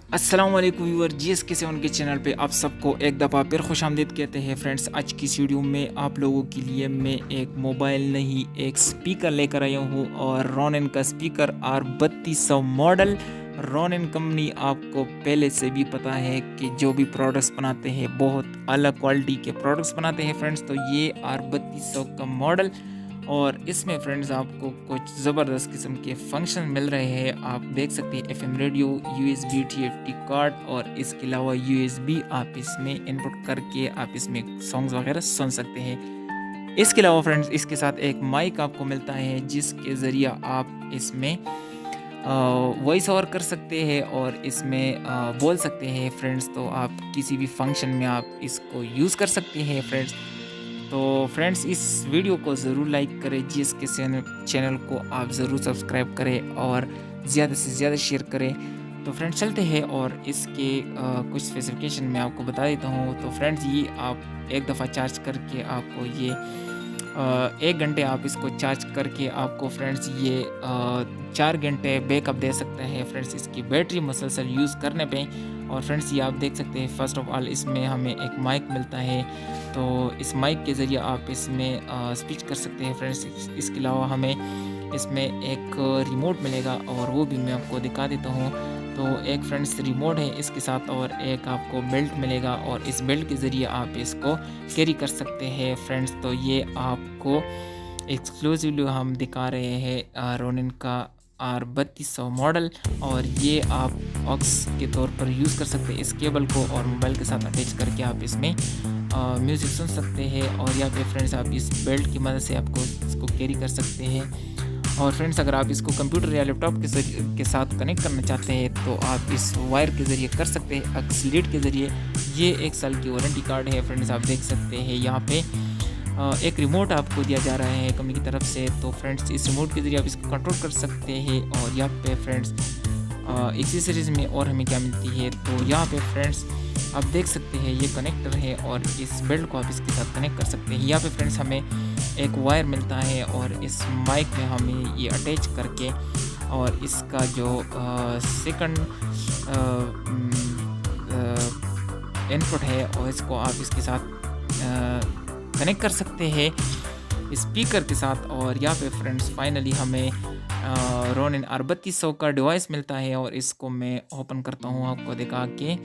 अस्सलाम वालेकुम viewer, GSK7 के चैनल पे आप सबको एक दफ़ा फिर खुशामदीद कहते हैं। फ्रेंड्स, आज की इस वीडियो में आप लोगों के लिए मैं एक मोबाइल नहीं एक स्पीकर लेकर आया हूँ और रोनिन का speaker R3200 model. Ronin company आपको पहले से भी पता है कि जो भी प्रोडक्ट्स बनाते हैं बहुत अलग क्वालिटी के प्रोडक्ट्स बनाते हैं फ्रेंड्स। तो ये R3200 का मॉडल और इसमें फ्रेंड्स आपको कुछ ज़बरदस्त किस्म के फंक्शन मिल रहे हैं। आप देख सकते हैं FM radio, USB TFT card और इसके अलावा USB आप इसमें इनपुट करके आप इसमें सॉन्ग्स वगैरह सुन सकते हैं। इसके अलावा फ्रेंड्स इसके साथ एक माइक आपको मिलता है जिसके ज़रिए आप इसमें वॉइस ओवर कर सकते हैं और इसमें बोल सकते हैं फ्रेंड्स। तो आप किसी भी फंक्शन में आप इसको यूज़ कर सकते हैं फ्रेंड्स। तो फ्रेंड्स, इस वीडियो को ज़रूर लाइक करें, GSK चैनल को आप ज़रूर सब्सक्राइब करें और ज़्यादा से ज़्यादा शेयर करें। तो फ्रेंड्स चलते हैं और इसके कुछ स्पेसिफिकेशन मैं आपको बता देता हूँ। तो फ्रेंड्स, ये आप एक दफ़ा चार्ज करके आपको ये 1 घंटे आप इसको चार्ज करके आपको फ्रेंड्स ये 4 घंटे बैकअप दे सकते हैं फ्रेंड्स इसकी बैटरी मुसलसल यूज़ करने पे। और फ्रेंड्स ये आप देख सकते हैं, फर्स्ट ऑफ ऑल इसमें हमें एक माइक मिलता है। तो इस माइक के ज़रिए आप इसमें स्पीच कर सकते हैं फ्रेंड्स। इसके अलावा हमें इसमें एक रिमोट मिलेगा और वो भी मैं आपको दिखा देता हूँ। तो एक फ्रेंड्स रिमोट है इसके साथ और एक आपको बेल्ट मिलेगा और इस बेल्ट के ज़रिए आप इसको कैरी कर सकते हैं फ्रेंड्स। तो ये आपको एक्सक्लूसिवली हम दिखा रहे हैं रोनिन का R3200 मॉडल। और ये आप ऑक्स के तौर पर यूज़ कर सकते हैं इस केबल को और मोबाइल के साथ अटैच करके आप इसमें म्यूज़िक सुन सकते हैं। और या फिर फ्रेंड्स आप इस बेल्ट की मदद से आपको इसको कैरी कर सकते हैं। और फ्रेंड्स, अगर आप इसको कंप्यूटर या लैपटॉप के साथ कनेक्ट करना चाहते हैं तो आप इस वायर के ज़रिए कर सकते हैं, एक्सलीड के ज़रिए। ये 1 साल की वारंटी कार्ड है फ्रेंड्स। आप देख सकते हैं यहाँ पे एक रिमोट आपको दिया जा रहा है कंपनी की तरफ से। तो फ्रेंड्स इस रिमोट के ज़रिए आप इसको कंट्रोल कर सकते हैं। और यहाँ पे फ्रेंड्स एक्सेसरीज़ में और हमें क्या मिलती है, तो यहाँ पे फ्रेंड्स आप देख सकते हैं ये कनेक्टर है और इस बेल्ट को आप इसके साथ कनेक्ट कर सकते हैं। यहाँ पे फ्रेंड्स हमें एक वायर मिलता है और इस माइक में हमें ये अटैच करके और इसका जो सेकंड इनपुट है और इसको आप इसके साथ कनेक्ट कर सकते हैं स्पीकर के साथ। और यहाँ पे फ्रेंड्स फाइनली हमें रोनिन R3200 का डिवाइस मिलता है और इसको मैं ओपन करता हूँ आपको दिखा के।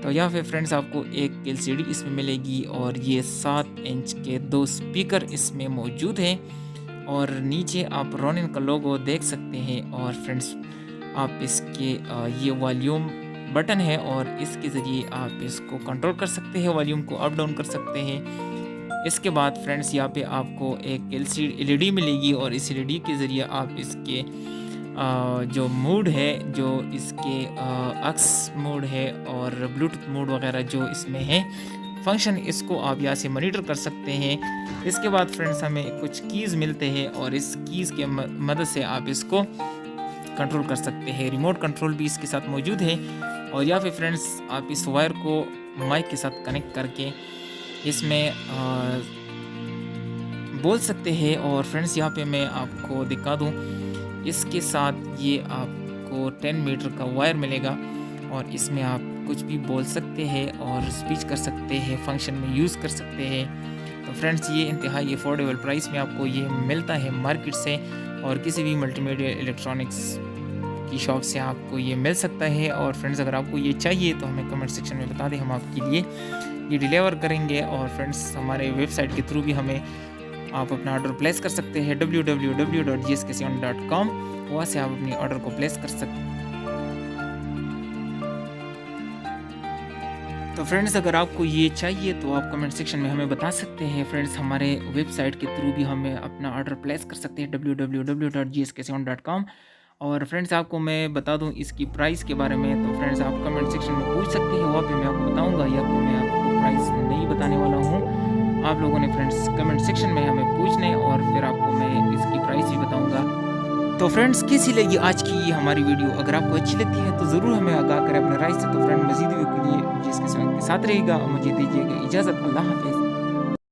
तो यहाँ पे फ्रेंड्स आपको एक LCD इसमें मिलेगी और ये 7 इंच के 2 स्पीकर इसमें मौजूद हैं। और नीचे आप रोनिन का लोगो देख सकते हैं। और फ्रेंड्स आप इसके ये वॉल्यूम बटन है और इसके ज़रिए आप इसको कंट्रोल कर सकते हैं, वॉल्यूम को अप डाउन कर सकते हैं। इसके बाद फ्रेंड्स यहाँ पे आपको एक LED मिलेगी और इस LED के ज़रिए आप इसके जो मूड है, जो इसके अक्स मूड है और ब्लूटूथ मूड वगैरह जो इसमें है फंक्शन, इसको आप यहाँ से मॉनिटर कर सकते हैं। इसके बाद फ्रेंड्स हमें कुछ कीज़ मिलते हैं और इस कीज़ के मदद से आप इसको कंट्रोल कर सकते हैं। रिमोट कंट्रोल भी इसके साथ मौजूद है। और यहाँ पे फ्रेंड्स आप इस वायर को माइक के साथ कनेक्ट करके इसमें बोल सकते हैं। और फ्रेंड्स यहाँ पे मैं आपको दिखा दूँ, इसके साथ ये आपको 10 मीटर का वायर मिलेगा और इसमें आप कुछ भी बोल सकते हैं और स्पीच कर सकते हैं, फंक्शन में यूज़ कर सकते हैं। तो फ्रेंड्स ये इंतहाई अफोर्डेबल प्राइस में आपको ये मिलता है मार्केट से और किसी भी मल्टीमीडिया इलेक्ट्रॉनिक्स की शॉप से आपको ये मिल सकता है। और फ्रेंड्स अगर आपको ये चाहिए तो हमें कमेंट सेक्शन में बता दें, हम आपके लिए ये डिलीवर करेंगे। और फ्रेंड्स हमारे वेबसाइट के थ्रू भी हमें आप अपना ऑर्डर प्लेस कर सकते हैं www.gsk7.com। वहाँ से आप अपनी ऑर्डर को प्लेस कर सकते हैं। तो फ्रेंड्स अगर आपको ये चाहिए तो आप कमेंट सेक्शन में हमें बता सकते हैं फ्रेंड्स। हमारे वेबसाइट के थ्रू भी हमें अपना ऑर्डर प्लेस कर सकते हैं www.gsk7.com। और फ्रेंड्स आपको मैं बता दूं इसकी प्राइस के बारे में, तो फ्रेंड्स आप कमेंट सेक्शन में पूछ सकते हैं, वहाँ पे मैं आपको बताऊंगा या तो मैं आपको प्राइस नहीं बताने वाला हूँ। आप लोगों ने फ्रेंड्स कमेंट सेक्शन में हमें पूछने और फिर आपको मैं इसकी प्राइस भी बताऊंगा। तो फ्रेंड्स कैसी लगी आज की ये हमारी वीडियो? अगर आपको अच्छी लगती है तो ज़रूर हमें आगाह करें अपने राय से। तो फ्रेंड मज़ीद वीडियो के लिए GSK7 के साथ रहेगा। मुझे दीजिएगा इजाज़त। अल्लाह हाफ़िज़।